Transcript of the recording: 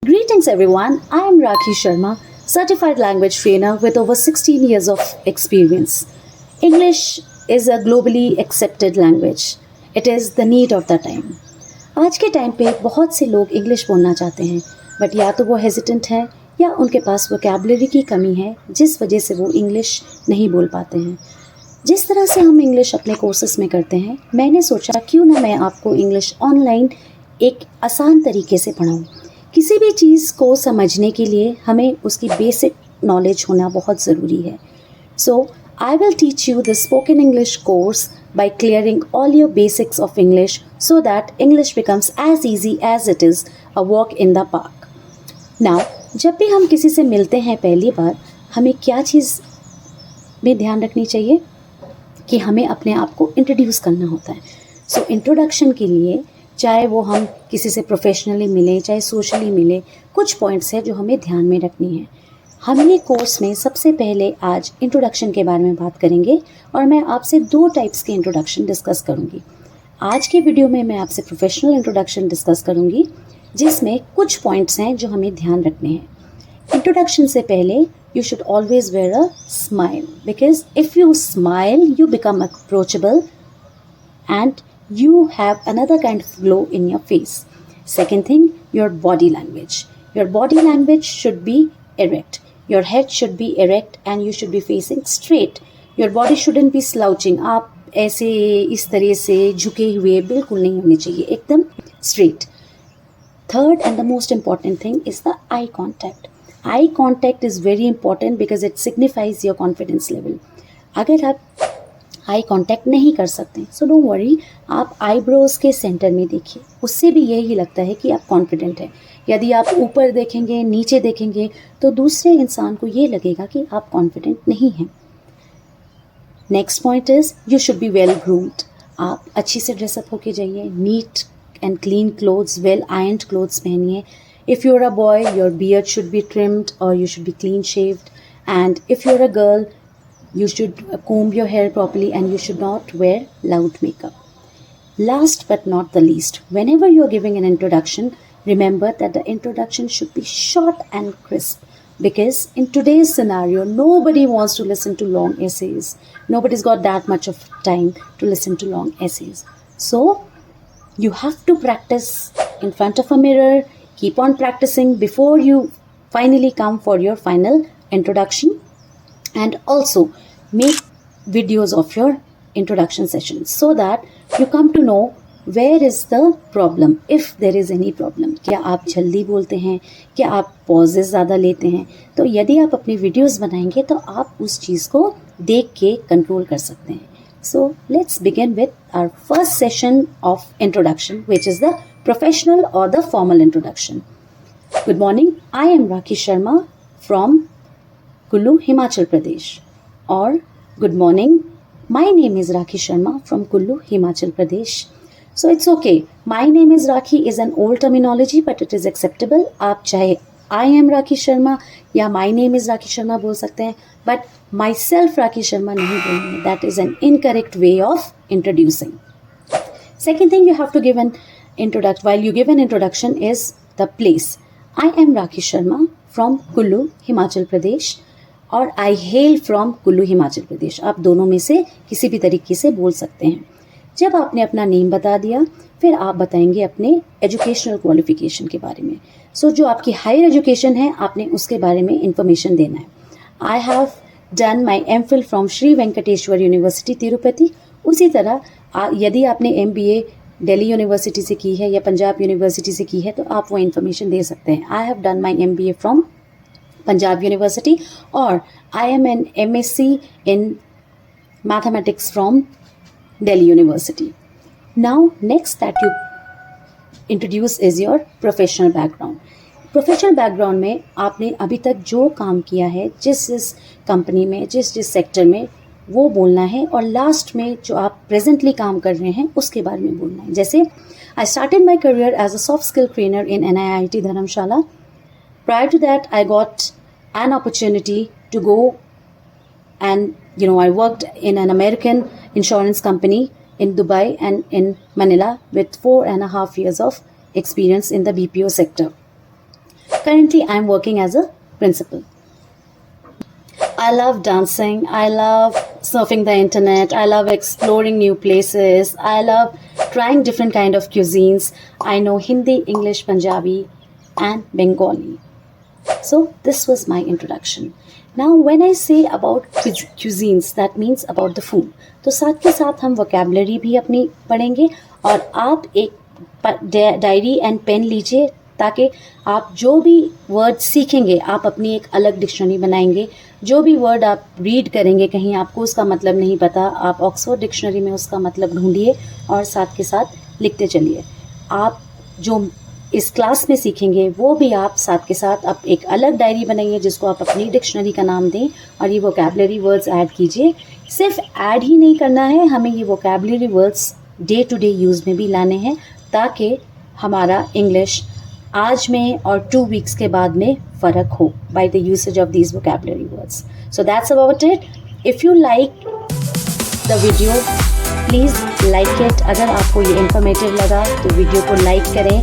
Greetings everyone, I am Rakhi Sharma, certified language trainer with over 16 years of experience. English is a globally accepted language. It is the need of the time. आज के time पे बहुत से लोग English बोलना चाहते हैं, but या तो वो हेजिटेंट हैं या उनके पास वोकैबुलरी की कमी है, जिस वजह से वो इंग्लिश नहीं बोल पाते हैं. जिस तरह से हम इंग्लिश अपने कोर्सेज में करते हैं, मैंने सोचा क्यों ना मैं आपको इंग्लिश ऑनलाइन एक आसान तरीके से पढ़ाऊँ. किसी भी चीज़ को समझने के लिए हमें उसकी बेसिक नॉलेज होना बहुत ज़रूरी है. So I will teach you the spoken English course by clearing all your basics of English so that English becomes as easy as it is a walk in the park. Now, जब भी हम किसी से मिलते हैं पहली बार, हमें क्या चीज़ में ध्यान रखनी चाहिए कि हमें अपने आप को इंट्रोड्यूस करना होता है. सो इंट्रोडक्शन के लिए चाहे वो हम किसी से प्रोफेशनली मिलें, चाहे सोशली मिलें, कुछ पॉइंट्स हैं जो हमें ध्यान में रखनी है. हम ये कोर्स में सबसे पहले आज इंट्रोडक्शन के बारे में बात करेंगे और मैं आपसे 2 टाइप्स के इंट्रोडक्शन डिस्कस करूँगी. आज के वीडियो में मैं आपसे प्रोफेशनल इंट्रोडक्शन डिस्कस करूँगी, जिसमें कुछ पॉइंट्स हैं जो हमें ध्यान रखने हैं. इंट्रोडक्शन से पहले you should always wear a smile, because if you smile you become approachable and you have another kind of glow in your face. Second thing, your body language. Your body language should be erect. Your head should be erect and you should be facing straight. Your body shouldn't be slouching. आप ऐसे इस तरह से झुके हुए बिल्कुल नहीं होने चाहिए, एकदम straight. Third and the most important thing is the eye contact. Eye contact is very important because it signifies your confidence level. अगर आप आई कांटेक्ट नहीं कर सकते, सो डोंट वरी, आप आईब्रोज के सेंटर में देखिए, उससे भी यही लगता है कि आप कॉन्फिडेंट हैं. यदि आप ऊपर देखेंगे, नीचे देखेंगे, तो दूसरे इंसान को ये लगेगा कि आप कॉन्फिडेंट नहीं हैं. Next point is you should be well groomed. आप अच्छी से ड्रेसअप होके जाइए, neat and clean clothes, well ironed clothes पहनिए. If you are a boy, your beard should be trimmed और you should be clean shaved. And if you are a girl, you should comb your hair properly and you should not wear loud makeup. Last but not the least, whenever you are giving an introduction, remember that the introduction should be short and crisp, because in today's scenario nobody wants to listen to long essays. Nobody's got that much of time to listen to long essays. So you have to practice in front of a mirror, keep on practicing before you finally come for your final introduction. And also make videos of your introduction sessions so that you come to know where is the problem, if there is any problem. क्या आप जल्दी बोलते हैं, क्या आप possess ज़्यादा लेते हैं? तो यदि आप अपनी वीडियोस बनाएंगे तो आप उस चीज़ को देख के कंट्रोल कर सकते हैं. So let's begin with our first session of introduction, which is the professional or the formal introduction. Good morning, I am Rakhi Sharma from Kullu, Himachal Pradesh. Or good morning, my name is Rakhi Sharma from Kullu, Himachal Pradesh. So it's okay. My name is Rakhi is an old terminology, but it is acceptable. आप चाहे I am Rakhi Sharma या my name is Rakhi Sharma बोल सकते हैं, but myself Rakhi Sharma नहीं बोलेंगे. That is an incorrect way of introducing. Second thing you have to give an introduction while you give an introduction is the place. I am Rakhi Sharma from Kullu, Himachal Pradesh. और आई hello from Kullu, Himachal Pradesh. आप दोनों में से किसी भी तरीके से बोल सकते हैं. जब आपने अपना नेम बता दिया, फिर आप बताएंगे अपने एजुकेशनल क्वालिफिकेशन के बारे में. सो जो आपकी हायर एजुकेशन है, आपने उसके बारे में इंफॉर्मेशन देना है. I have done my MPhil from Shri Venkateswara university Tirupati. उसी तरह यदि आपने MBA दिल्ली यूनिवर्सिटी से की है या पंजाब यूनिवर्सिटी से की है, तो आप वो इन्फॉर्मेशन दे सकते हैं. आई have done my MBA from Punjab University, or I am an MSc in mathematics from Delhi University. Now next that you introduce is your professional background. Professional background में आपने अभी तक जो काम किया है, जिस कंपनी में, जिस सेक्टर में, वो बोलना है. और लास्ट में जो आप प्रेजेंटली काम कर रहे हैं उसके बारे में बोलना है. जैसे I started my career as a soft skill trainer in NIIT Dharamshala. Prior to that, I got an opportunity to go And I worked in an American insurance company in Dubai and in Manila with 4.5 years of experience in the BPO sector. Currently, I'm working as a principal. I love dancing. I love surfing the internet. I love exploring new places. I love trying different kind of cuisines. I know Hindi, English, Punjabi, and Bengali. So this was my introduction. Now when I say about cuisines, that means about the food. तो साथ के साथ हम vocabulary भी अपनी पढ़ेंगे और आप एक डायरी एंड पेन लीजिए ताकि आप जो भी वर्ड सीखेंगे आप अपनी एक अलग डिक्शनरी बनाएंगे. जो भी वर्ड आप रीड करेंगे कहीं आपको उसका मतलब नहीं पता, आप ऑक्सफोर्ड डिक्शनरी में उसका मतलब ढूंढिए और साथ के साथ लिखते चलिए. आप जो इस क्लास में सीखेंगे वो भी आप साथ के साथ आप एक अलग डायरी बनाइए जिसको आप अपनी डिक्शनरी का नाम दें और ये वोकैबुलरी वर्ड्स ऐड कीजिए. सिर्फ ऐड ही नहीं करना है, हमें ये vocabulary words day to day use में भी लाने हैं ताकि हमारा इंग्लिश आज में और 2 वीक्स के बाद में फ़र्क हो by the usage of these vocabulary words. So that's about it. If you like the video please like it. अगर आपको ये इन्फॉर्मेटिव लगा तो वीडियो को लाइक करें